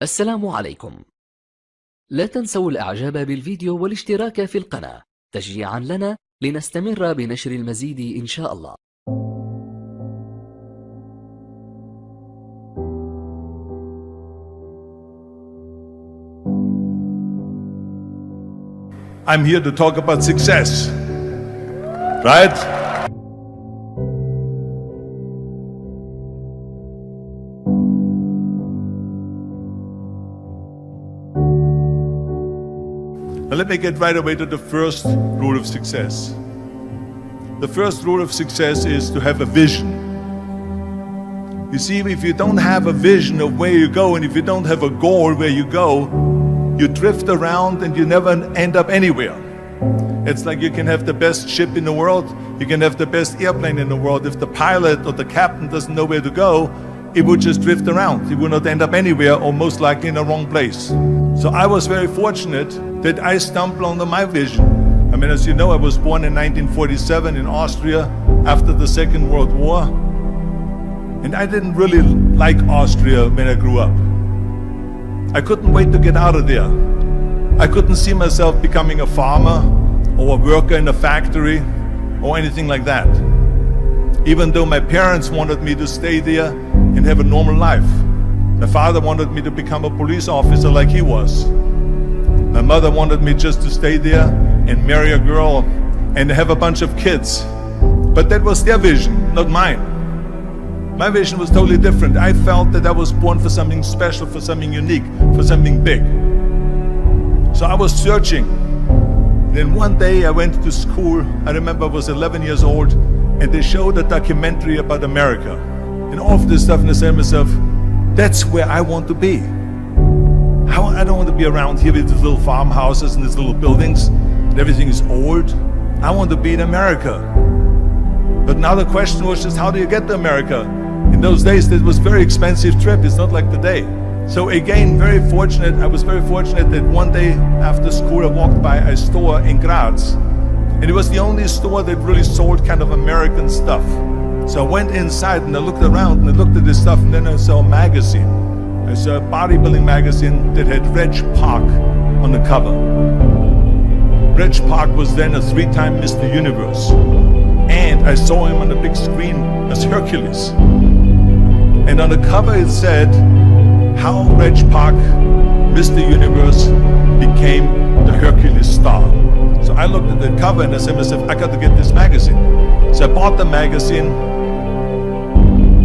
السلام عليكم. لا تنسوا الإعجاب بالفيديو والاشتراك في القناة تشجيعا لنا لنستمر بنشر المزيد إن شاء الله. I'm here to talk about success, right? Now let me get right away to the first rule of success. The first rule of success is to have a vision. You see, if you don't have a vision of where you go, and if you don't have a goal where you go, you drift around and you never end up anywhere. It's like you can have the best ship in the world, you can have the best airplane in the world. If the pilot or the captain doesn't know where to go, it would just drift around. It would not end up anywhere, or most likely in the wrong place. So I was very fortunate that I stumbled onto my vision. I mean, as you know, I was born in 1947 in Austria after the Second World War. And I didn't really like Austria when I grew up. I couldn't wait to get out of there. I couldn't see myself becoming a farmer or a worker in a factory or anything like that. Even though my parents wanted me to stay there and have a normal life. My father wanted me to become a police officer like he was. My mother wanted me just to stay there and marry a girl and have a bunch of kids. But that was their vision, not mine. My vision was totally different. I felt that I was born for something special, for something unique, for something big. So I was searching. Then one day I went to school. I remember I was 11 years old, and they showed a documentary about America. And all of this stuff, and I said to myself, that's where I want to be. I don't want to be around here with these little farmhouses and these little buildings, and everything is old. I want to be in America. But now the question was just, how do you get to America? In those days, it was a very expensive trip. It's not like today. So again, I was very fortunate that one day after school, I walked by a store in Graz. And it was the only store that really sold kind of American stuff. So I went inside and I looked around and I looked at this stuff, and then I saw a magazine. I saw a bodybuilding magazine that had Reg Park on the cover. Reg Park was then a 3-time Mr. Universe. And I saw him on the big screen as Hercules. And on the cover it said, how Reg Park, Mr. Universe, became the Hercules star. So I looked at the cover and I said to myself, I got to get this magazine. So I bought the magazine,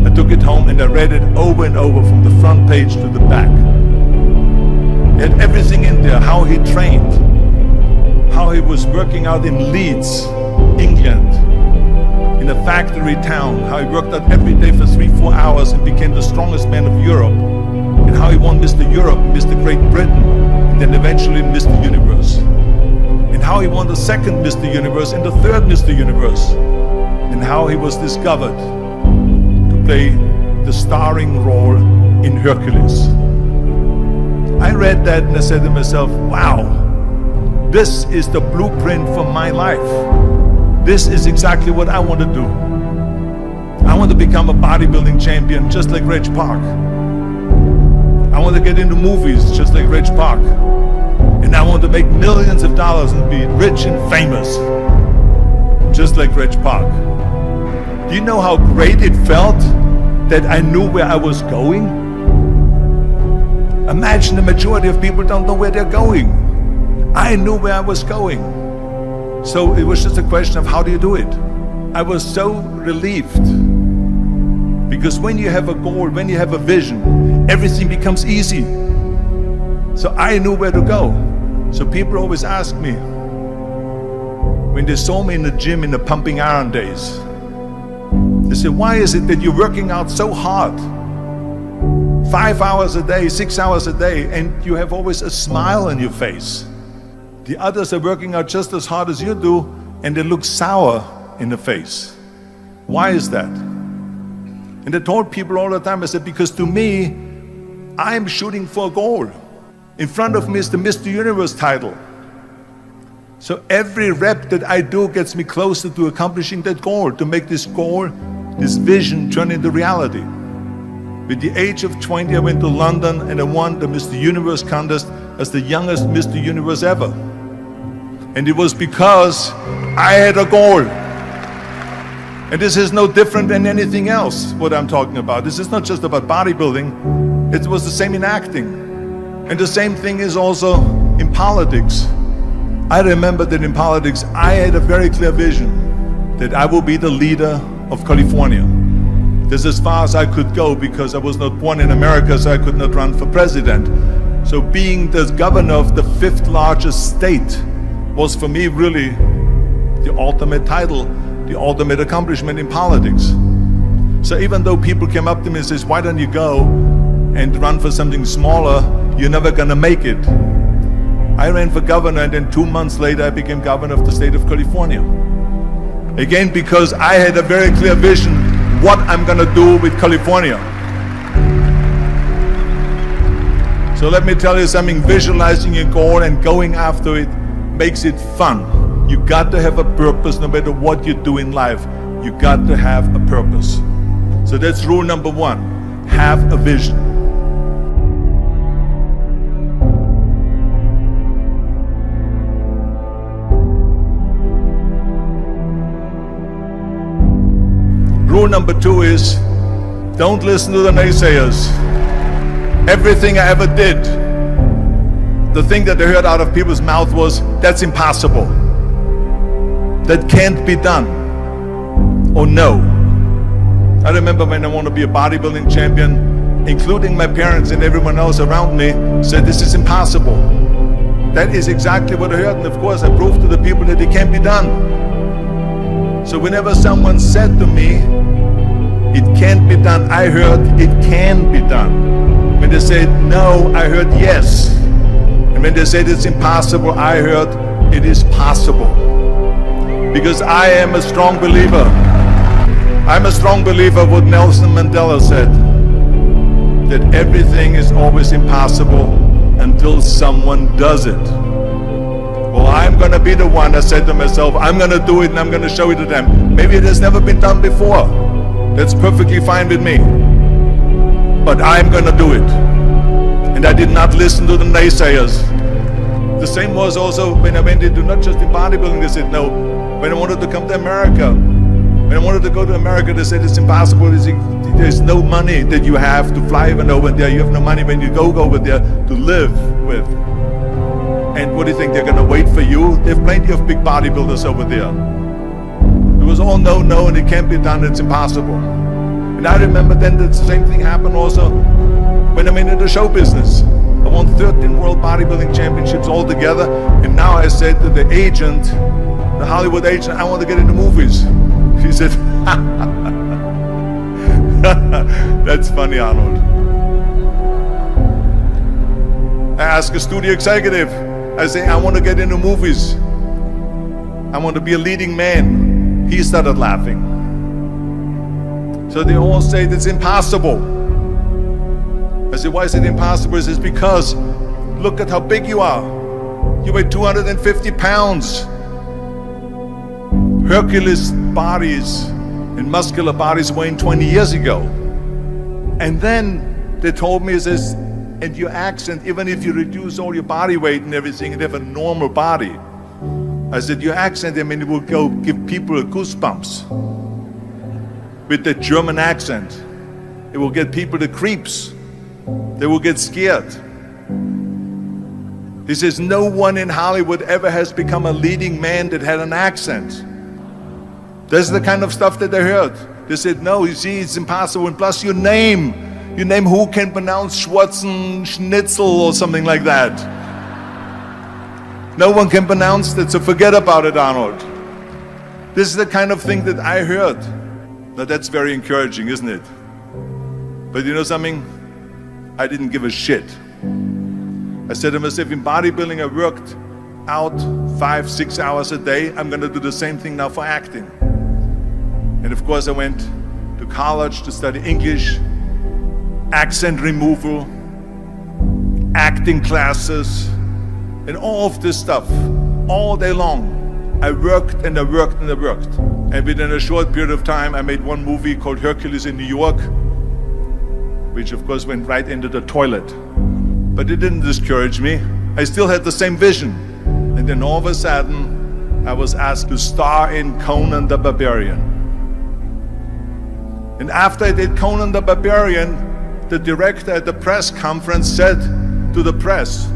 I took it home and I read it over and over from the front page to the back. It had everything in there, how he trained, how he was working out in Leeds, England, in a factory town, how he worked out every day for 3-4 hours and became the strongest man of Europe, and how he won Mr. Europe, Mr. Great Britain, and then eventually Mr. Universe. And how he won the second Mr. Universe and the third Mr. Universe, and how he was discovered to play the starring role in Hercules. I read that and I said to myself, wow, this is the blueprint for my life. This is exactly what I want to do. I want to become a bodybuilding champion just like Reg Park. I want to get into movies just like Reg Park. And I want to make millions of dollars and be rich and famous just like Reg Park. Do you know how great it felt that I knew where I was going? Imagine the majority of people don't know where they're going. I knew where I was going. So it was just a question of how do you do it? I was so relieved. Because when you have a goal, when you have a vision, everything becomes easy. So I knew where to go. So people always ask me, when they saw me in the gym in the pumping iron days, they said, why is it that you're working out so hard? 5 hours a day, 6 hours a day, and you have always a smile on your face. The others are working out just as hard as you do, and they look sour in the face. Why is that? And I told people all the time, I said, because to me, I'm shooting for a goal. In front of me is the Mr. Universe title. So every rep that I do gets me closer to accomplishing that goal, to make this goal, this vision turn into reality. With the age of 20, I went to London and I won the Mr. Universe contest as the youngest Mr. Universe ever. And it was because I had a goal. And this is no different than anything else, what I'm talking about. This is not just about bodybuilding. It was the same in acting. And the same thing is also in politics. I remember that in politics, I had a very clear vision that I will be the leader of California. This is as far as I could go because I was not born in America, so I could not run for president. So being the governor of the 5th largest state was for me really the ultimate title, the ultimate accomplishment in politics. So even though people came up to me and says, why don't you go and run for something smaller, you're never gonna make it. I ran for governor and then 2 months later I became governor of the state of California. Again, because I had a very clear vision what I'm gonna do with California. So let me tell you something, visualizing your goal and going after it makes it fun. You got to have a purpose no matter what you do in life. You got to have a purpose. So that's rule number 1, have a vision. Rule number 2 is, don't listen to the naysayers. Everything I ever did, the thing that I heard out of people's mouth was, that's impossible. That can't be done. Or no. I remember when I wanted to be a bodybuilding champion, including my parents and everyone else around me, said this is impossible. That is exactly what I heard, and of course I proved to the people that it can be done. So whenever someone said to me, it can't be done, I heard it can be done. When they said no, I heard yes. And when they said it's impossible, I heard it is possible. Because I am a strong believer. I'm a strong believer what Nelson Mandela said, that everything is always impossible until someone does it. Well, I'm gonna be the one that said to myself, I'm gonna do it and I'm gonna show it to them. Maybe it has never been done before. That's perfectly fine with me. But I'm gonna do it. And I did not listen to the naysayers. The same was also when I went into not just in bodybuilding, they said no. When I wanted to come to America, when I wanted to go to America, they said it's impossible. There's no money that you have to fly even over there. You have no money when you go over there to live with. And what do you think, they're gonna wait for you? They have plenty of big bodybuilders over there. It was all no, no, and it can't be done, it's impossible. And I remember then that the same thing happened also when I went into the show business. I won 13 world bodybuilding championships altogether, and now I said to the agent, the Hollywood agent, I want to get into movies. She said, that's funny, Arnold. I asked a studio executive, I say, I want to get into movies. I want to be a leading man. He started laughing. So they all say it's impossible. I said, why is it impossible? He says, because look at how big you are. You weigh 250 pounds. Hercules bodies and muscular bodies weighing 20 years ago. And then they told me, it says, and your accent, even if you reduce all your body weight and everything and have a normal body, I said, your accent, I mean, it will go give people goosebumps. With the German accent, it will get people the creeps. They will get scared. He says, no one in Hollywood ever has become a leading man that had an accent. That's the kind of stuff that I heard. They said, no, you see, it's impossible. And plus your name who can pronounce Schwarzenschnitzel or something like that. No one can pronounce that, so forget about it, Arnold. This is the kind of thing that I heard. Now that's very encouraging, isn't it? But you know something? I didn't give a shit. I said to myself, in bodybuilding I worked out 5-6 hours a day. I'm gonna do the same thing now for acting. And of course I went to college to study English, accent removal, acting classes, and all of this stuff, all day long. I worked and I worked and I worked. And within a short period of time, I made one movie called Hercules in New York, which of course went right into the toilet. But it didn't discourage me. I still had the same vision. And then all of a sudden, I was asked to star in Conan the Barbarian. And after I did Conan the Barbarian, the director at the press conference said to the press,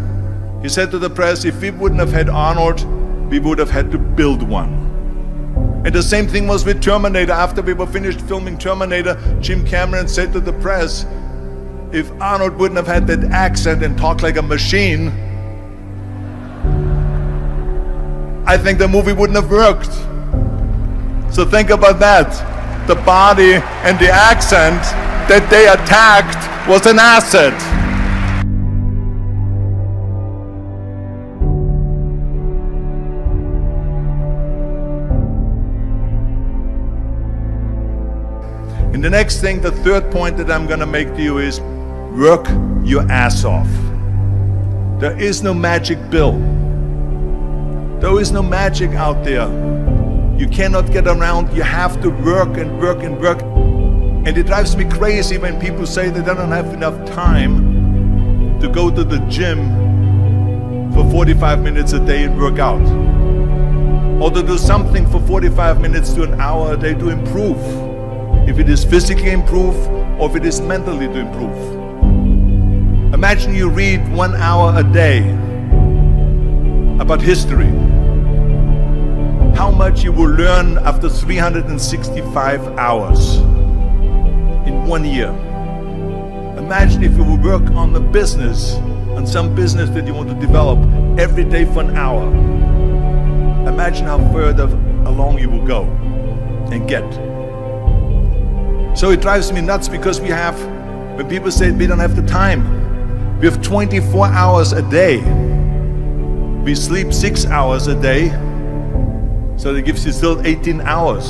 he said to the press, if we wouldn't have had Arnold, we would have had to build one. And the same thing was with Terminator. After we were finished filming Terminator, Jim Cameron said to the press, if Arnold wouldn't have had that accent and talked like a machine, I think the movie wouldn't have worked. So think about that. The body and the accent that they attacked was an asset. And the next thing, the third point that I'm going to make to you is work your ass off. There is no magic pill. There is no magic out there. You cannot get around. You have to work and work and work. And it drives me crazy when people say they don't have enough time to go to the gym for 45 minutes a day and work out. Or to do something for 45 minutes to an hour a day to improve. If it is physically improve or if it is mentally to improve. Imagine you read 1 hour a day about history. How much you will learn after 365 hours in 1 year. Imagine if you will work on the business, on some business that you want to develop every day for an hour. Imagine how further along you will go and get. So it drives me nuts because we have, when people say we don't have the time, we have 24 hours a day. We sleep 6 hours a day, so that gives you still 18 hours.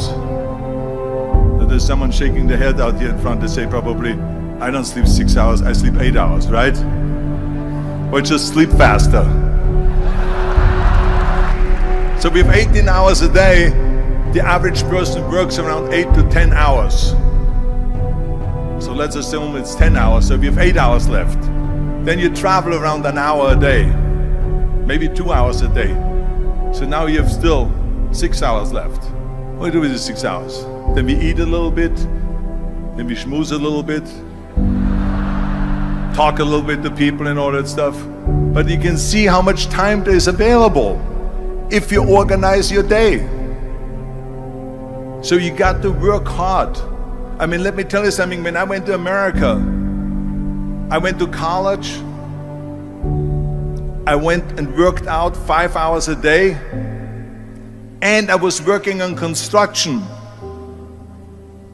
So there's someone shaking their head out here in front to say probably, I don't sleep 6 hours, I sleep 8 hours, right? Or just sleep faster. So we have 18 hours a day. The average person works around 8 to 10 hours. So let's assume it's 10 hours, so we have 8 hours left. Then you travel around an hour a day, maybe 2 hours a day. So now you have still 6 hours left. What do we do with the 6 hours? Then we eat a little bit, then we schmooze a little bit, talk a little bit to people and all that stuff. But you can see how much time there is available if you organize your day. So you got to work hard. I mean, let me tell you something. When I went to America, I went to college. I went and worked out 5 hours a day. And I was working on construction.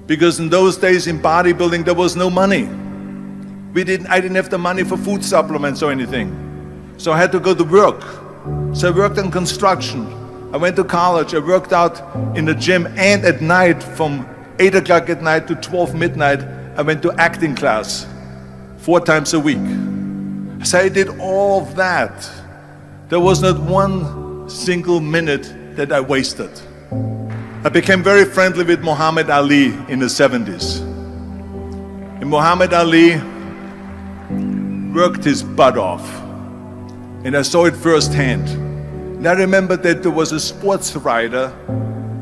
Because in those days in bodybuilding, there was no money. I didn't have the money for food supplements or anything. So I had to go to work. So I worked on construction. I went to college. I worked out in the gym, and at night from 8 o'clock at night to 12 midnight, I went to acting class 4 times a week. So I did all of that. There was not one single minute that I wasted. I became very friendly with Muhammad Ali in the 70s. And Muhammad Ali worked his butt off. And I saw it firsthand. And I remember that there was a sports writer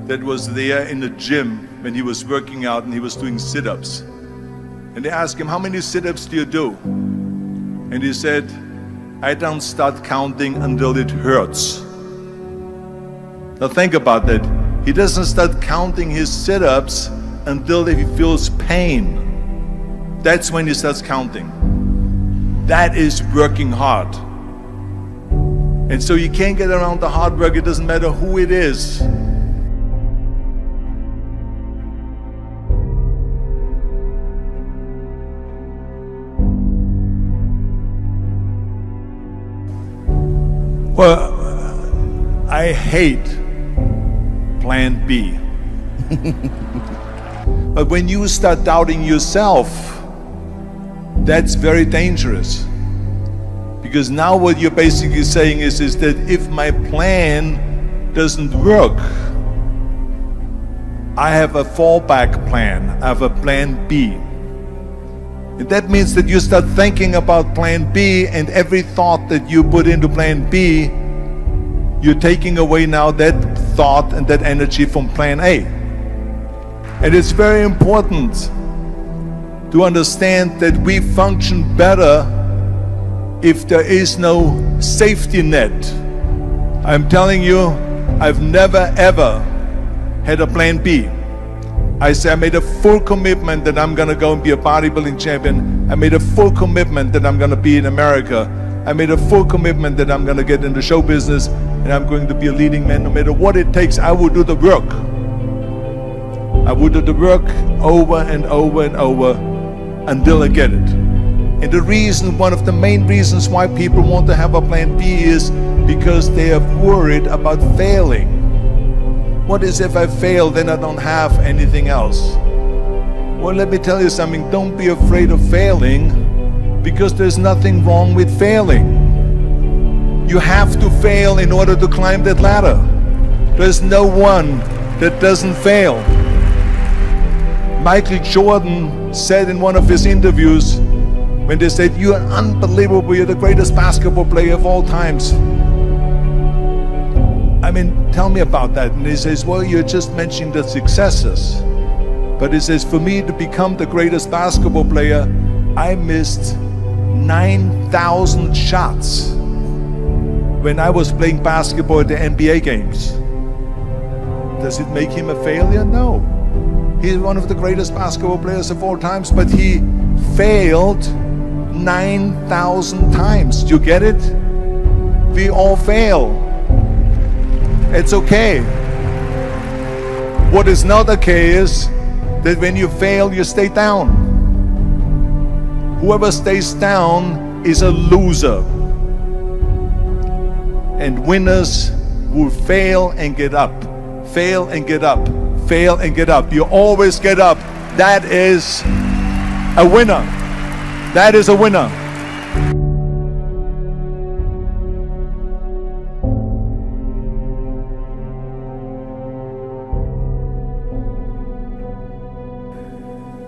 that was there in the gym when he was working out and he was doing sit-ups. And they asked him, how many sit-ups do you do? And he said, I don't start counting until it hurts. Now think about that. He doesn't start counting his sit-ups until he feels pain. That's when he starts counting. That is working hard. And so you can't get around the hard work. It doesn't matter who it is. Well, I hate plan B. But when you start doubting yourself, that's very dangerous. Because now what you're basically saying is that if my plan doesn't work, I have a fallback plan, I have a plan B. And that means that you start thinking about plan B, and every thought that you put into plan B, you're taking away now that thought and that energy from plan A. And it's very important to understand that we function better if there is no safety net. I'm telling you, I've never ever had a plan B. I made a full commitment that I'm gonna go and be a bodybuilding champion. I made a full commitment that I'm gonna be in America. I made a full commitment that I'm gonna get into show business and I'm going to be a leading man. No matter what it takes, I will do the work. I will do the work over and over and over until I get it. And the reason, one of the main reasons why people want to have a plan B is because they are worried about failing. What is if I fail, then I don't have anything else? Well, let me tell you something, don't be afraid of failing, because there's nothing wrong with failing. You have to fail in order to climb that ladder. There's no one that doesn't fail. Michael Jordan said in one of his interviews, when they said, "You're unbelievable, you're the greatest basketball player of all times." I mean, tell me about that. And he says, well, you're just mentioning the successes. But he says, for me to become the greatest basketball player, I missed 9,000 shots when I was playing basketball at the NBA games. Does it make him a failure? No. He's one of the greatest basketball players of all times, but he failed 9,000 times. Do you get it? We all fail. It's okay. What is not okay is that when you fail, you stay down. Whoever stays down is a loser. And winners will fail and get up. Fail and get up. Fail and get up. You always get up. That is a winner. That is a winner.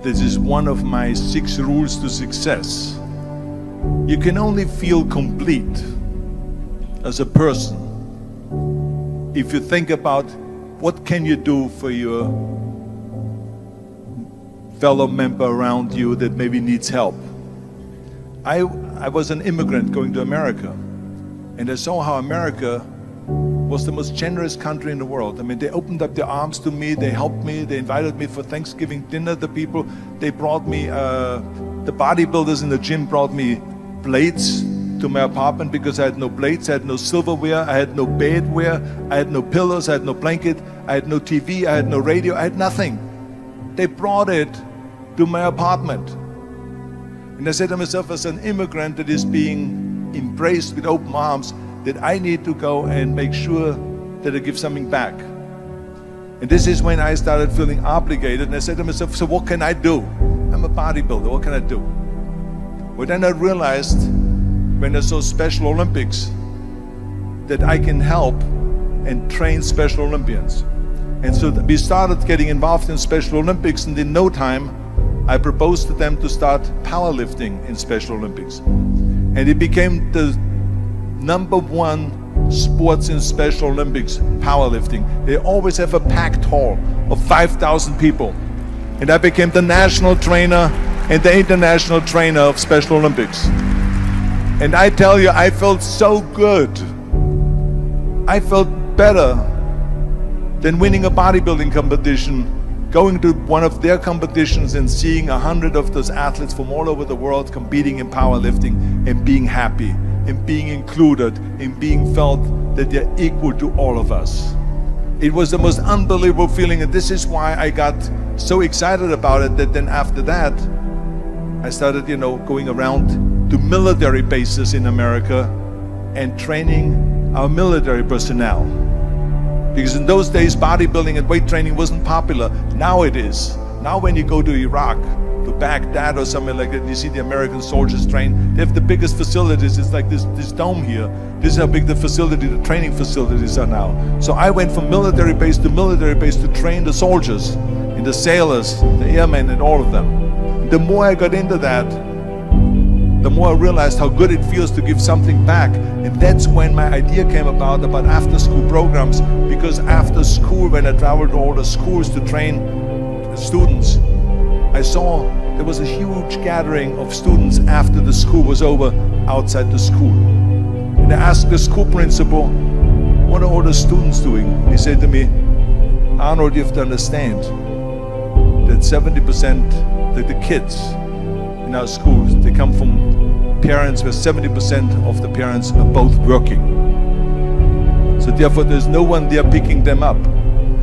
This is one of my 6 rules to success. You can only feel complete as a person if you think about what can you do for your fellow member around you that maybe needs help. I was an immigrant going to America, and I saw how America was the most generous country in the world. I mean, they opened up their arms to me, they helped me, they invited me for Thanksgiving dinner. The people, they brought me, the bodybuilders in the gym brought me plates to my apartment because I had no plates, I had no silverware, I had no bedware, I had no pillows, I had no blanket, I had no TV, I had no radio, I had nothing. They brought it to my apartment. And I said to myself, as an immigrant that is being embraced with open arms, that I need to go and make sure that I give something back. And this is when I started feeling obligated, and I said to myself, so what can I do? I'm a bodybuilder, what can I do? Well, then I realized, when I saw Special Olympics, that I can help and train Special Olympians. And so we started getting involved in Special Olympics, and in no time, I proposed to them to start powerlifting in Special Olympics. And it became the #1 sports in Special Olympics, powerlifting. They always have a packed hall of 5,000 people. And I became the national trainer and the international trainer of Special Olympics. And I tell you, I felt so good. I felt better than winning a bodybuilding competition, going to one of their competitions and seeing 100 of those athletes from all over the world competing in powerlifting and being happy and being included and being felt that they're equal to all of us. It was the most unbelievable feeling, and this is why I got so excited about it that then after that, I started, going around to military bases in America and training our military personnel. Because in those days, bodybuilding and weight training wasn't popular. Now it is. Now when you go to Iraq, to Baghdad or something like that, and you see the American soldiers train, they have the biggest facilities. It's like this dome here. This is how big the training facilities are now. So I went from military base to military base to train the soldiers, and the sailors, the airmen, and all of them. The more I got into that, the more I realized how good it feels to give something back. And that's when my idea came about after school programs, because after school, when I traveled to all the schools to train students, I saw there was a huge gathering of students after the school was over outside the school. And I asked the school principal, what are all the students doing? He said to me, Arnold, you have to understand that 70% of the kids in our schools, they come from parents where 70% of the parents are both working. So therefore there's no one there picking them up.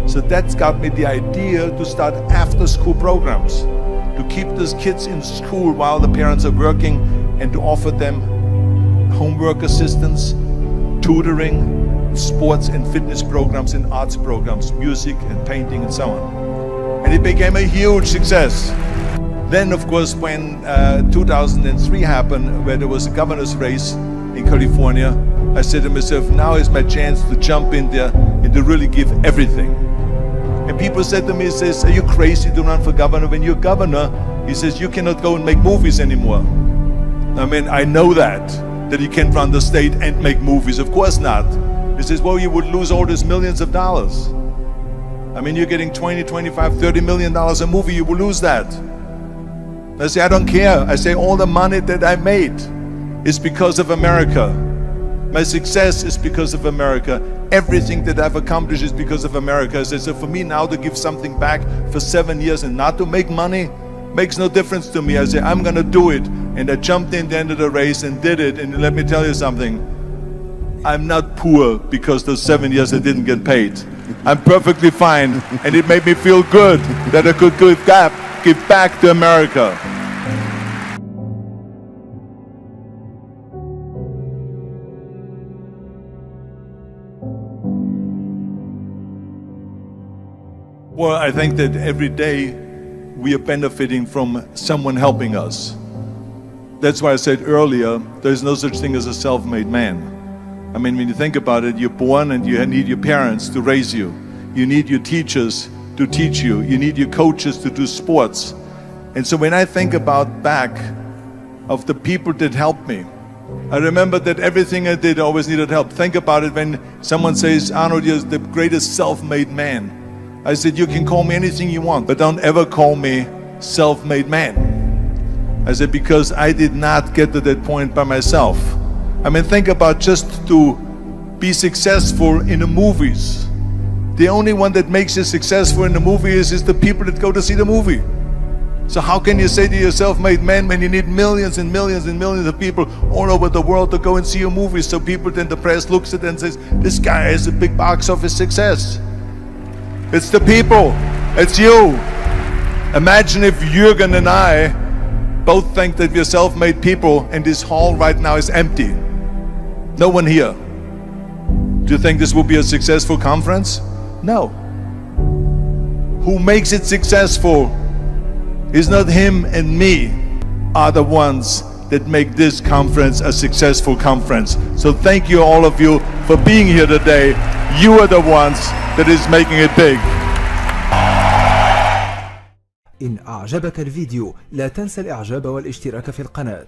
So that's got me the idea to start after school programs, to keep those kids in school while the parents are working and to offer them homework assistance, tutoring, sports and fitness programs and arts programs, music and painting and so on. And it became a huge success. Then, of course, when 2003 happened, where there was a governor's race in California, I said to myself, now is my chance to jump in there and to really give everything. And people said to me, says, are you crazy to run for governor? When you're governor, he says, you cannot go and make movies anymore. I mean, I know that you can't run the state and make movies. Of course not. He says, well, you would lose all these millions of dollars. I mean, you're getting 20, 25, $30 million a movie, you will lose that. I say, I don't care. I say, all the money that I made is because of America. My success is because of America. Everything that I've accomplished is because of America. I say, so for me now to give something back for 7 years and not to make money makes no difference to me. I say, I'm gonna do it. And I jumped in the end of the race and did it. And let me tell you something. I'm not poor because those 7 years I didn't get paid. I'm perfectly fine. And it made me feel good that I could give back to America. Well, I think that every day we are benefiting from someone helping us. That's why I said earlier, there's no such thing as a self-made man. I mean, when you think about it, you're born and you need your parents to raise you. You need your teachers to teach you. You need your coaches to do sports. And so when I think about back of the people that helped me, I remember that everything I did always needed help. Think about it when someone says, Arnold, you're the greatest self-made man. I said, you can call me anything you want, but don't ever call me self-made man. I said, because I did not get to that point by myself. I mean, think about just to be successful in the movies. The only one that makes you successful in the movie is the people that go to see the movie. So how can you say to yourself, made man, when you need millions and millions and millions of people all over the world to go and see your movie? So people, then the press looks at it and says, this guy is a big box office success. It's the people, it's you. Imagine if Jürgen and I both think that we're self-made people and this hall right now is empty. No one here. Do you think this will be a successful conference? No. Who makes it successful is not him and me, are the ones that make this conference a successful conference. So thank you, all of you, for being here today. You are the ones that is making it big. إن أعجبك الفيديو لا تنسى الإعجاب والاشتراك في القناة.